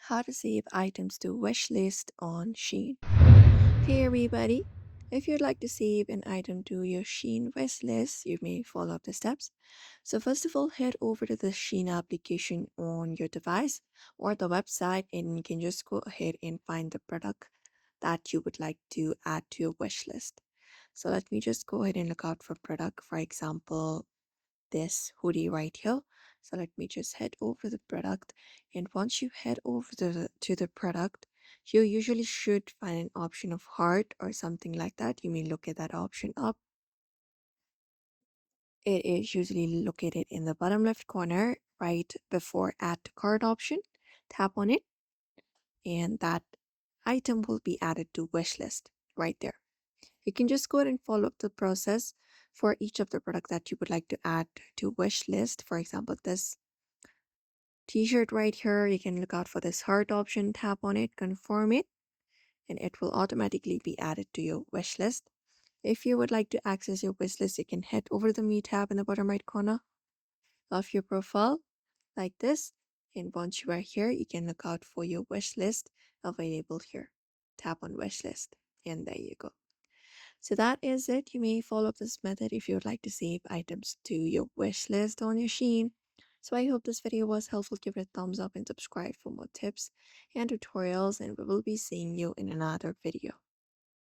How to save items to wish list on Shein. Hey everybody! If you'd like to save an item to your Shein wish list, you may follow up the steps. So first of all, head over to the Shein application on your device or the website, and you can just go ahead and find the product that you would like to add to your wish list. So let me just go ahead and look out for product. For example, this hoodie right here. So let me just head over the product, and once you head over to the product, you usually should find an option of heart or something like that. You may look at that option up. It is usually located in the bottom left corner right before add to cart option. Tap on it, and that item will be added to wish list right there. You can just go ahead and follow up the process for each of the product that you would like to add to wish list. For example, this t-shirt right here, you can look out for this heart option, tap on it, confirm it, and it will automatically be added to your wish list. If you would like to access your wish list, you can head over the me tab in the bottom right corner of your profile like this, and once you are here, you can look out for your wish list available here. Tap on wish list, and there you go. So that is it. You may follow up this method if you would like to save items to your wish list on your Shein. So I hope this video was helpful. Give it a thumbs up and subscribe for more tips and tutorials, and we will be seeing you in another video.